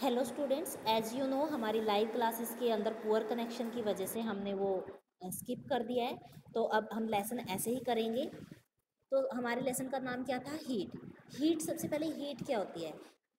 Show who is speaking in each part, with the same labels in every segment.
Speaker 1: Hello students, as you know हमारी live classes के अंदर पुअर कनेक्शन की वजह से हमने वो स्किप कर दिया है। तो अब हम लेसन ऐसे ही करेंगे। तो हमारे लेसन का नाम क्या था? हीट। हीट, सबसे पहले हीट क्या होती है?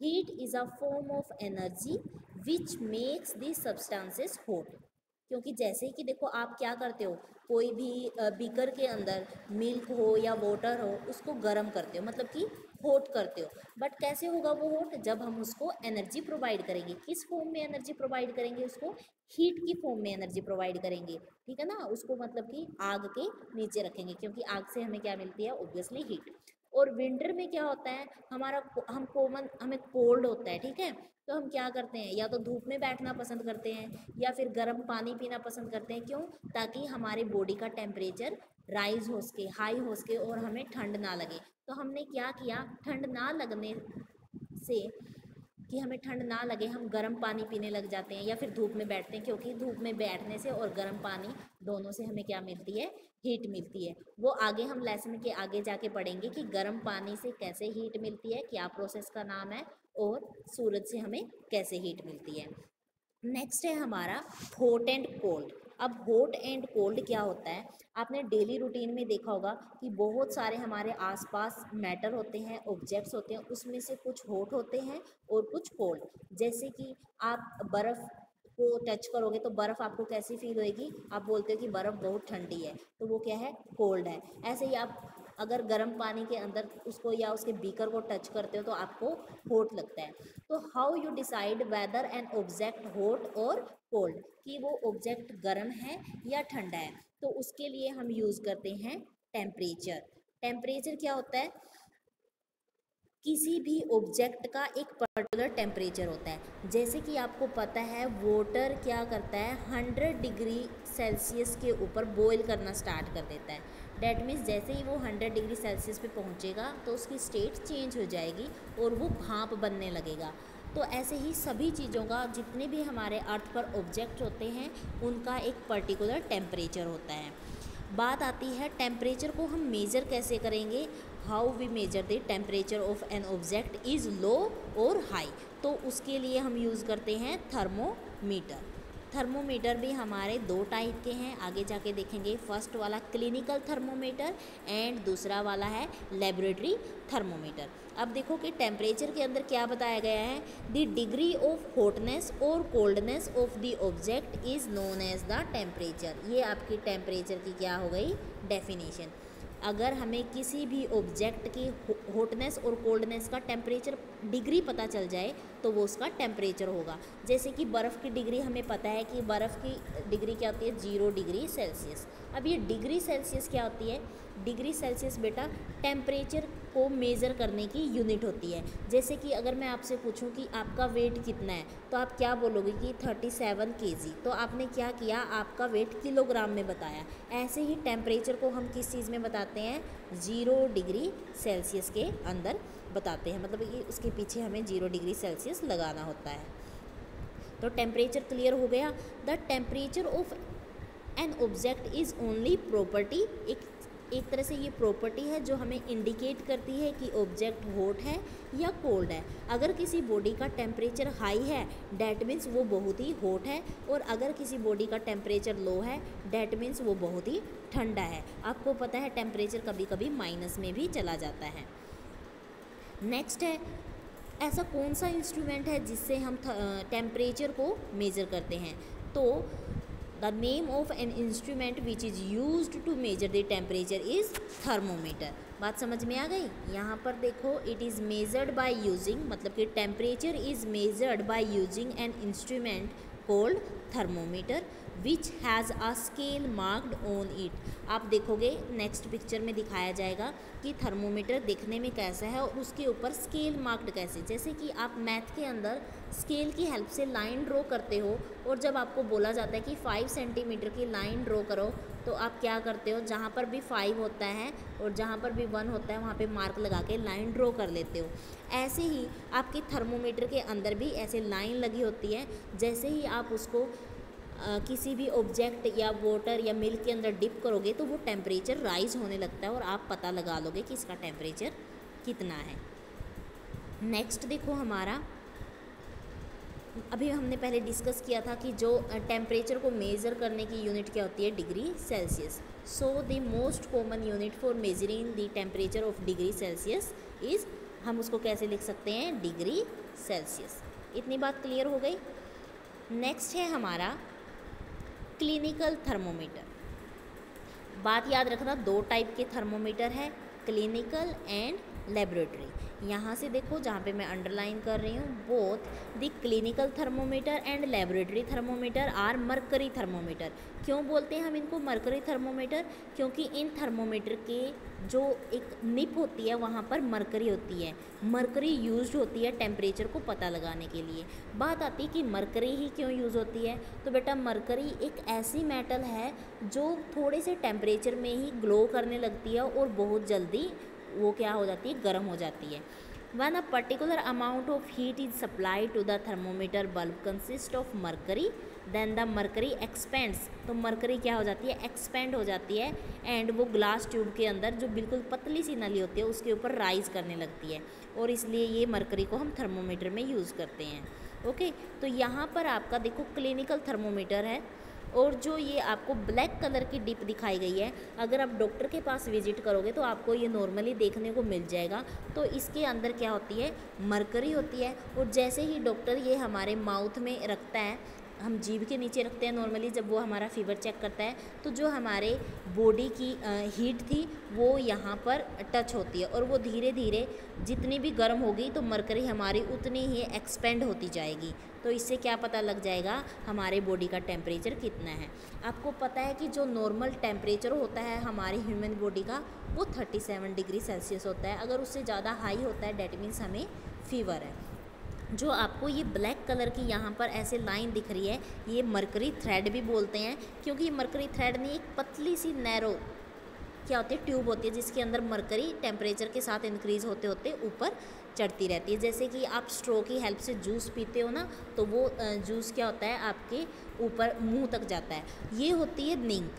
Speaker 1: Heat is a form of energy which makes the substances hot. क्योंकि जैसे कि देखो, आप क्या करते हो, कोई भी बीकर के अंदर मिल्क हो या वाटर हो, उसको गर्म करते हो, मतलब कि हॉट करते हो। बट कैसे होगा वो हॉट? जब हम उसको एनर्जी प्रोवाइड करेंगे। किस फॉर्म में एनर्जी प्रोवाइड करेंगे? उसको हीट की फॉर्म में एनर्जी प्रोवाइड करेंगे, ठीक है ना। उसको मतलब कि आग के नीचे रखेंगे, क्योंकि आग से हमें क्या मिलती है? Obviously heat. और विंटर में क्या होता है हमारा, हमें कोल्ड होता है, ठीक है। तो हम क्या करते हैं, या तो धूप में बैठना पसंद करते हैं या फिर गर्म पानी पीना पसंद करते हैं। क्यों? ताकि हमारे बॉडी का टेम्परेचर राइज हो सके, हाई हो सके, और हमें ठंड ना लगे। तो हमने क्या किया, ठंड ना लगने से, कि हमें ठंड ना लगे, हम गर्म पानी पीने लग जाते हैं या फिर धूप में बैठते हैं। क्योंकि धूप में बैठने से और गर्म पानी दोनों से हमें क्या मिलती है? हीट मिलती है। वो आगे हम लेसन के आगे जाके पढ़ेंगे कि गर्म पानी से कैसे हीट मिलती है, क्या प्रोसेस का नाम है, और सूरज से हमें कैसे हीट मिलती है। नेक्स्ट है हमारा हॉट एंड कोल्ड। अब हॉट एंड कोल्ड क्या होता है? आपने डेली रूटीन में देखा होगा कि बहुत सारे हमारे आसपास मैटर होते हैं, ऑब्जेक्ट्स होते हैं, उसमें से कुछ हॉट होते हैं और कुछ कोल्ड। जैसे कि आप बर्फ़ को टच करोगे तो बर्फ़ आपको कैसी फील होएगी? आप बोलते हो कि बर्फ़ बहुत ठंडी है, तो वो क्या है? कोल्ड है। ऐसे ही आप अगर गर्म पानी के अंदर उसको या उसके बीकर को टच करते हो तो आपको हॉट लगता है। तो how you decide whether an object hot और कोल्ड, कि वो ऑब्जेक्ट गर्म है या ठंडा है? तो उसके लिए हम यूज़ करते हैं टेम्परेचर। टेम्परेचर क्या होता है? किसी भी ऑब्जेक्ट का एक पर्टिकुलर टेम्परेचर होता है। जैसे कि आपको पता है वाटर क्या करता है, 100 डिग्री सेल्सियस के ऊपर बॉयल करना स्टार्ट कर देता है। डैट मीन्स जैसे ही वो 100 डिग्री सेल्सियस पे पहुंचेगा तो उसकी स्टेट चेंज हो जाएगी और वो भाप बनने लगेगा। तो ऐसे ही सभी चीज़ों का, जितने भी हमारे अर्थ पर ऑब्जेक्ट होते हैं, उनका एक पर्टिकुलर टेम्परेचर होता है। बात आती है टेम्परेचर को हम मेज़र कैसे करेंगे। How we measure the temperature of an object is low और हाई। तो उसके लिए हम यूज़ करते हैं थर्मोमीटर। थर्मोमीटर भी हमारे दो टाइप के हैं, आगे जाके देखेंगे। फर्स्ट वाला क्लिनिकल थर्मोमीटर एंड दूसरा वाला है लेबोरेटरी थर्मोमीटर। अब देखो कि टेम्परेचर के अंदर क्या बताया गया है, द डिग्री ऑफ हॉटनेस और coldness of the object is known as the temperature. ये आपकी टेम्परेचर की क्या हो गई? डेफिनेशन। अगर हमें किसी भी ऑब्जेक्ट की हॉटनेस और कोल्डनेस का टेम्परेचर डिग्री पता चल जाए तो वो उसका टेम्परेचर होगा। जैसे कि बर्फ़ की डिग्री हमें पता है कि बर्फ़ की डिग्री क्या होती है? 0 डिग्री सेल्सियस। अब ये डिग्री सेल्सियस क्या होती है? डिग्री सेल्सियस बेटा टेम्परेचर को मेज़र करने की यूनिट होती है। जैसे कि अगर मैं आपसे पूछूं कि आपका वेट कितना है, तो आप क्या बोलोगे कि 37 kg। तो आपने क्या किया? आपका वेट किलोग्राम में बताया। ऐसे ही टेम्परेचर को हम किस चीज़ में बताते हैं? 0 डिग्री सेल्सियस के अंदर बताते हैं, मतलब कि उसके पीछे हमें 0 डिग्री सेल्सियस लगाना होता है। तो टेम्परेचर क्लियर हो गया। The temperature of an object is only property. एक तरह से ये प्रॉपर्टी है जो हमें इंडिकेट करती है कि ऑब्जेक्ट हॉट है या कोल्ड है। अगर किसी बॉडी का टेम्परेचर हाई है डैट मीन्स वो बहुत ही हॉट है, और अगर किसी बॉडी का टेम्परेचर लो है डैट मीन्स वो बहुत ही ठंडा है। आपको पता है टेम्परेचर कभी कभी माइनस में भी चला जाता है। नेक्स्ट है, ऐसा कौन सा इंस्ट्रूमेंट है जिससे हम टेम्परेचर को मेज़र करते हैं? तो the name of an instrument which is used to measure the temperature is thermometer. बात समझ में आ गई? यहाँ पर देखो, it is measured by using, मतलब कि temperature is measured by using an instrument called thermometer which has a scale marked on it. आप देखोगे नेक्स्ट पिक्चर में दिखाया जाएगा कि थर्मोमीटर देखने में कैसा है और उसके ऊपर स्केल मार्क्ड कैसे। जैसे कि आप मैथ के अंदर स्केल की हेल्प से लाइन ड्रॉ करते हो, और जब आपको बोला जाता है कि 5 सेंटीमीटर की लाइन ड्रॉ करो, तो आप क्या करते हो? जहाँ पर भी 5 होता है और जहाँ पर भी 1 होता है वहाँ पे मार्क लगा के लाइन ड्रॉ कर लेते हो। ऐसे ही आपके थर्मोमीटर के अंदर भी ऐसे लाइन लगी होती है। जैसे ही आप उसको किसी भी ऑब्जेक्ट या वाटर या मिल्क के अंदर डिप करोगे तो वो टेम्परेचर राइज होने लगता है और आप पता लगा लोगे कि इसका टेम्परेचर कितना है। नेक्स्ट देखो हमारा अभी हमने पहले डिस्कस किया था कि जो टेम्परेचर को मेज़र करने की यूनिट क्या होती है, degree Celsius. So the most common unit for measuring the temperature of degree Celsius is, हम उसको कैसे लिख सकते हैं, डिग्री सेल्सियस। इतनी बात क्लियर हो गई। नेक्स्ट है हमारा क्लिनिकल थर्मोमीटर। बात याद रखना, दो टाइप के थर्मोमीटर है, क्लिनिकल एंड लेबोरेटरी। यहाँ से देखो जहाँ पे मैं अंडरलाइन कर रही हूँ, both the clinical thermometer and laboratory thermometer are mercury thermometer. क्यों बोलते हैं हम इनको मरकरी थर्मोमीटर? क्योंकि इन थर्मोमीटर के जो एक निप होती है वहाँ पर मरकरी होती है, मरकरी यूज्ड होती है टेम्परेचर को पता लगाने के लिए। बात आती है कि मरकरी ही क्यों यूज़ होती है, तो बेटा मरकरी एक ऐसी मेटल है जो थोड़े से टेम्परेचर में ही ग्लो करने लगती है और बहुत जल्दी वो क्या हो जाती है, गर्म हो जाती है। When a particular amount of heat is supplied to the thermometer bulb consist of mercury, then the mercury expands। तो मरकरी क्या हो जाती है, एक्सपेंड हो जाती है, एंड वो ग्लास ट्यूब के अंदर जो बिल्कुल पतली सी नली होती है उसके ऊपर राइज करने लगती है, और इसलिए ये मरकरी को हम थर्मोमीटर में यूज़ करते हैं। ओके, तो यहाँ पर आपका देखो क्लिनिकल थर्मोमीटर है, और जो ये आपको ब्लैक कलर की डिप दिखाई गई है, अगर आप डॉक्टर के पास विजिट करोगे तो आपको ये नॉर्मली देखने को मिल जाएगा। तो इसके अंदर क्या होती है, मरकरी होती है, और जैसे ही डॉक्टर ये हमारे माउथ में रखता है, हम जीभ के नीचे रखते हैं नॉर्मली जब वो हमारा फीवर चेक करता है, तो जो हमारे बॉडी की हीट थी वो यहाँ पर टच होती है, और वो धीरे धीरे जितनी भी गर्म होगी तो मरकरी हमारी उतनी ही एक्सपेंड होती जाएगी। तो इससे क्या पता लग जाएगा हमारे बॉडी का टेम्परेचर कितना है। आपको पता है कि जो नॉर्मल टेम्परेचर होता है हमारी ह्यूमन बॉडी का वो 37 डिग्री सेल्सियस होता है। अगर उससे ज़्यादा हाई होता है डेट मीन्स हमें फीवर है। जो आपको ये ब्लैक कलर की यहाँ पर ऐसे लाइन दिख रही है, ये मरकरी थ्रेड भी बोलते हैं, क्योंकि ये मरकरी थ्रेड नहीं, एक पतली सी नैरो क्या होती है, ट्यूब होती है, जिसके अंदर मरकरी टेम्परेचर के साथ इंक्रीज़ होते होते ऊपर चढ़ती रहती है। जैसे कि आप स्ट्रॉ की हेल्प से जूस पीते हो ना, तो वो जूस क्या होता है आपके ऊपर मुंह तक जाता है। ये होती है निंक।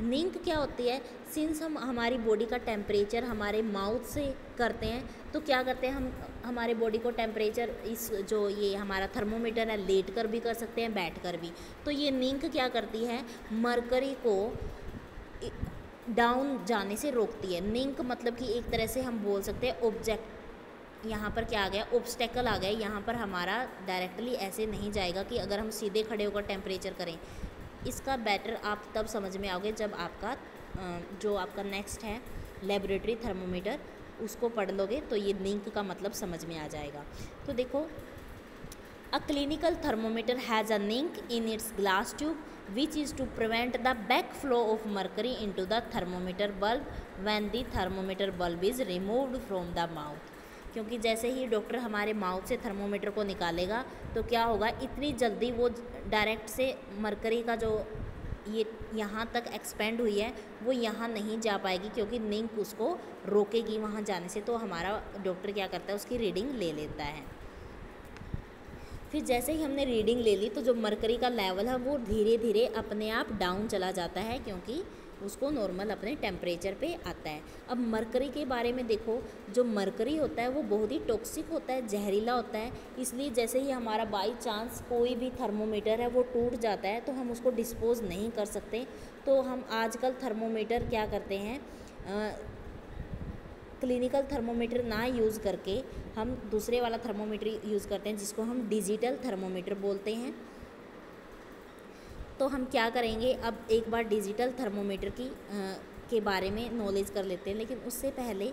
Speaker 1: निंक क्या होती है, सिंस हम हमारी बॉडी का टेम्परेचर हमारे माउथ से करते हैं, तो क्या करते हैं हम हमारे बॉडी को टेम्परेचर इस जो ये हमारा थर्मोमीटर है लेट कर भी कर सकते हैं, बैठ कर भी। तो ये निंक क्या करती है, मरकरी को डाउन जाने से रोकती है। निंक मतलब कि एक तरह से हम बोल सकते हैं ऑब्जेक्ट, यहाँ पर क्या आ गया, ऑब्स्टेकल आ गया। यहाँ पर हमारा डायरेक्टली ऐसे नहीं जाएगा कि अगर हम सीधे खड़े होकर टेम्परेचर करें। इसका बेटर आप तब समझ में आओगे जब आपका जो आपका नेक्स्ट है लेबोरेटरी थर्मोमीटर उसको पढ़ लोगे, तो ये लिंक का मतलब समझ में आ जाएगा। तो देखो, a clinical thermometer has a kink in its glass tube which is to prevent the backflow of mercury into the thermometer bulb when the thermometer bulb is removed from the mouth। क्योंकि जैसे ही doctor हमारे mouth से thermometer को निकालेगा तो क्या होगा, इतनी जल्दी वो डायरेक्ट से मरकरी का जो ये यहाँ तक एक्सपेंड हुई है वो यहाँ नहीं जा पाएगी, क्योंकि निंक उसको रोकेगी वहाँ जाने से। तो हमारा डॉक्टर क्या करता है, उसकी रीडिंग ले लेता है। फिर जैसे ही हमने रीडिंग ले ली तो जो मरकरी का लेवल है वो धीरे धीरे अपने आप डाउन चला जाता है, क्योंकि उसको नॉर्मल अपने टेम्परेचर पे आता है। अब मरकरी के बारे में देखो, जो मरकरी होता है वो बहुत ही टॉक्सिक होता है, जहरीला होता है। इसलिए जैसे ही हमारा बाई चांस कोई भी थर्मोमीटर है वो टूट जाता है तो हम उसको डिस्पोज नहीं कर सकते। तो हम आजकल थर्मोमीटर क्या करते हैं, क्लिनिकल थर्मोमीटर ना यूज़ करके हम दूसरे वाला थर्मोमीटर यूज़ करते हैं, जिसको हम डिजिटल थर्मोमीटर बोलते हैं। तो हम क्या करेंगे, अब एक बार डिजिटल थर्मोमीटर के बारे में नॉलेज कर लेते हैं, लेकिन उससे पहले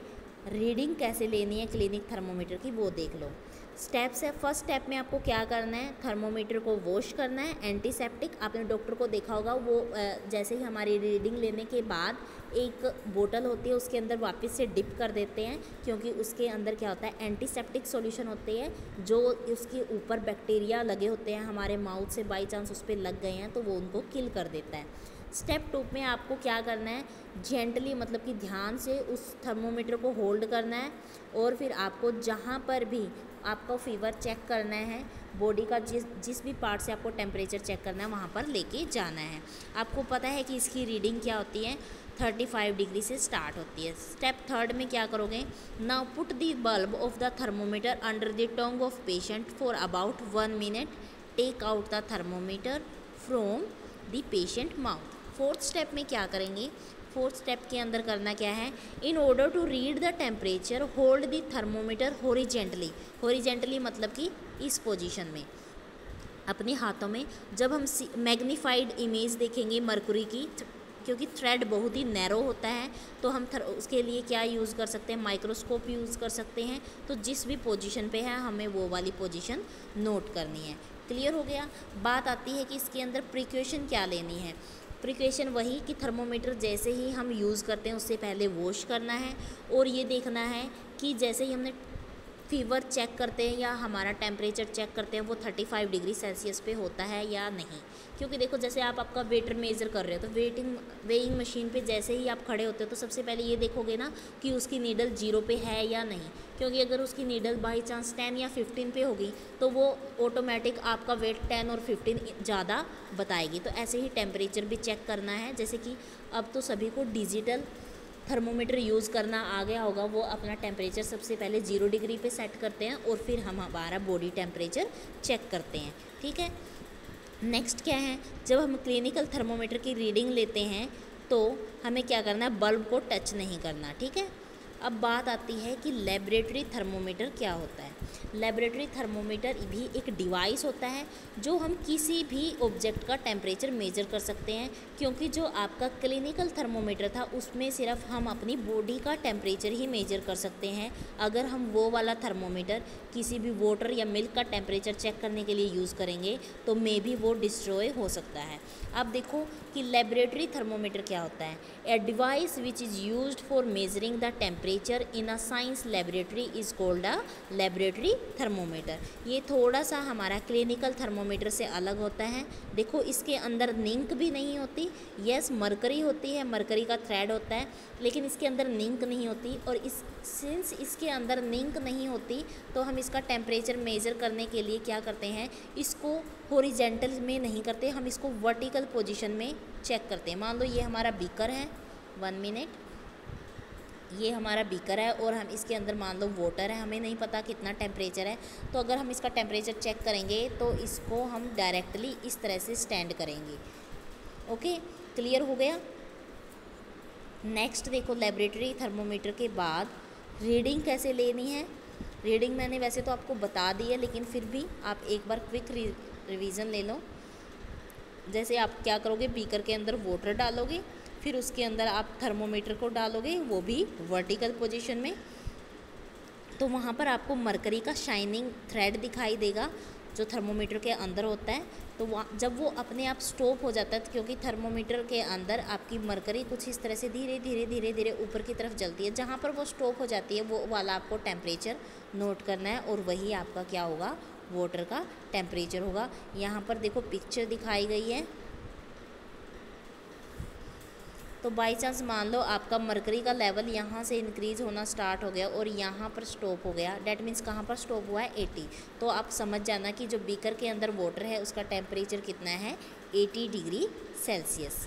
Speaker 1: रीडिंग कैसे लेनी है क्लिनिक थर्मोमीटर की वो देख लो। स्टेप्स है, फर्स्ट स्टेप में आपको क्या करना है, थर्मोमीटर को वॉश करना है, एंटीसेप्टिक। आपने डॉक्टर को देखा होगा, वो जैसे ही हमारी रीडिंग लेने के बाद एक बोतल होती है उसके अंदर वापस से डिप कर देते हैं, क्योंकि उसके अंदर क्या होता है, एंटीसेप्टिक सॉल्यूशन होती है। जो उसके ऊपर बैक्टीरिया लगे होते हैं हमारे माउथ से बाई चांस उस पर लग गए हैं तो वो उनको किल कर देता है। स्टेप 2 में आपको क्या करना है, जेंटली मतलब कि ध्यान से उस थर्मोमीटर को होल्ड करना है, और फिर आपको जहाँ पर भी आपको फीवर चेक करना है, बॉडी का जिस भी पार्ट से आपको टेम्परेचर चेक करना है वहाँ पर लेके जाना है। आपको पता है कि इसकी रीडिंग क्या होती है, 35 डिग्री से स्टार्ट होती है। स्टेप 3 में क्या करोगे, now put the bulb of the thermometer under the tongue of patient for about 1 minute take out the thermometer from the patient mouth. Fourth step में क्या करेंगे, फोर्थ स्टेप के अंदर करना क्या है, in order to read the temperature hold the thermometer horizontally. Horizontally मतलब कि इस पोजीशन में अपने हाथों में। जब हम मैग्नीफाइड इमेज देखेंगे मरकुरी की, क्योंकि थ्रेड बहुत ही नैरो होता है, तो हम उसके लिए क्या यूज़ कर सकते हैं, माइक्रोस्कोप यूज़ कर सकते हैं। तो जिस भी पोजीशन पे है हमें वो वाली पोजीशन नोट करनी है। क्लियर हो गया। बात आती है कि इसके अंदर प्रिकॉशन क्या लेनी है। प्रिकॉशन वही कि थर्मोमीटर जैसे ही हम यूज़ करते हैं उससे पहले वॉश करना है, और ये देखना है कि जैसे ही हमने फीवर चेक करते हैं या हमारा टेम्परेचर चेक करते हैं वो 35 डिग्री सेल्सियस पे होता है या नहीं। क्योंकि देखो जैसे आप आपका वेटर मेज़र कर रहे हो, तो वेइंग मशीन पे जैसे ही आप खड़े होते हो तो सबसे पहले ये देखोगे ना कि उसकी नीडल 0 पे है या नहीं। क्योंकि अगर उसकी नीडल बाई चांस 10 या 15 पे होगी तो वो ऑटोमेटिक आपका वेट 10 और 15 ज़्यादा बताएगी। तो ऐसे ही टेम्परेचर भी चेक करना है। जैसे कि अब तो सभी को डिजिटल थर्मोमीटर यूज़ करना आ गया होगा, वो अपना टेम्परेचर सबसे पहले 0 डिग्री पे सेट करते हैं और फिर हम हमारा बॉडी टेम्परेचर चेक करते हैं। ठीक है। नेक्स्ट क्या है, जब हम क्लिनिकल थर्मोमीटर की रीडिंग लेते हैं तो हमें क्या करना है, बल्ब को टच नहीं करना। ठीक है। अब बात आती है कि लेबोरेटरी थर्मोमीटर क्या होता है। लेबोरेटरी थर्मोमीटर भी एक डिवाइस होता है जो हम किसी भी ऑब्जेक्ट का टेम्परेचर मेजर कर सकते हैं। क्योंकि जो आपका क्लिनिकल थर्मोमीटर था उसमें सिर्फ हम अपनी बॉडी का टेम्परेचर ही मेजर कर सकते हैं। अगर हम वो वाला थर्मोमीटर किसी भी वाटर या मिल्क का टेम्परेचर चेक करने के लिए यूज़ करेंगे तो मे भी वो डिस्ट्रॉय हो सकता है। अब देखो कि लेबोरेटरी थर्मोमीटर क्या होता है। A device which is used for measuring the temperature in a science laboratory is called a laboratory thermometer. ये थोड़ा सा हमारा क्लिनिकल थर्मोमीटर से अलग होता है। देखो इसके अंदर निंक भी नहीं होती। यस, मरकरी होती है, मरकरी का थ्रेड होता है, लेकिन इसके अंदर निंक नहीं होती। और सिंस इसके अंदर निंक नहीं होती तो हम इसका टेम्परेचर मेज़र करने के लिए क्या करते हैं, इसको हॉरिजेंटल में नहीं करते, हम इसको वर्टिकल पोजीशन में चेक करते हैं। मान लो ये हमारा बीकर है, 1 मिनट, ये हमारा बीकर है और हम इसके अंदर मान लो वाटर है, हमें नहीं पता कितना टेम्परेचर है। तो अगर हम इसका टेम्परेचर चेक करेंगे तो इसको हम डायरेक्टली इस तरह से स्टैंड करेंगे। ओके, क्लियर हो गया। नेक्स्ट देखो, लेबोरेटरी थर्मोमीटर के बाद रीडिंग कैसे लेनी है। रीडिंग मैंने वैसे तो आपको बता दी है, लेकिन फिर भी आप एक बार क्विक रिवीजन ले लो। जैसे आप क्या करोगे, बीकर के अंदर वाटर डालोगे, फिर उसके अंदर आप थर्मोमीटर को डालोगे, वो भी वर्टिकल पोजीशन में। तो वहाँ पर आपको मरकरी का शाइनिंग थ्रेड दिखाई देगा जो थर्मोमीटर के अंदर होता है। तो जब वो अपने आप स्टॉप हो जाता है, क्योंकि थर्मोमीटर के अंदर आपकी मरकरी कुछ इस तरह से धीरे धीरे धीरे धीरे ऊपर की तरफ जलती है। जहाँ पर वो स्टॉप हो जाती है वो वाला आपको टेम्परेचर नोट करना है, और वही आपका क्या होगा, वाटर का टेम्परेचर होगा। यहाँ पर देखो पिक्चर दिखाई गई है। तो बाई चांस मान लो आपका मरकरी का लेवल यहाँ से इंक्रीज़ होना स्टार्ट हो गया और यहाँ पर स्टॉप हो गया। डैट मीन्स कहाँ पर स्टॉप हुआ है, 80। तो आप समझ जाना कि जो बीकर के अंदर वाटर है उसका टेम्परेचर कितना है, 80 डिग्री सेल्सियस।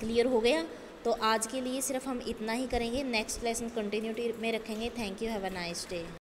Speaker 1: क्लियर हो गया। तो आज के लिए सिर्फ हम इतना ही करेंगे, नेक्स्ट लेसन कंटिन्यूटी में रखेंगे। Thank you, have a nice day.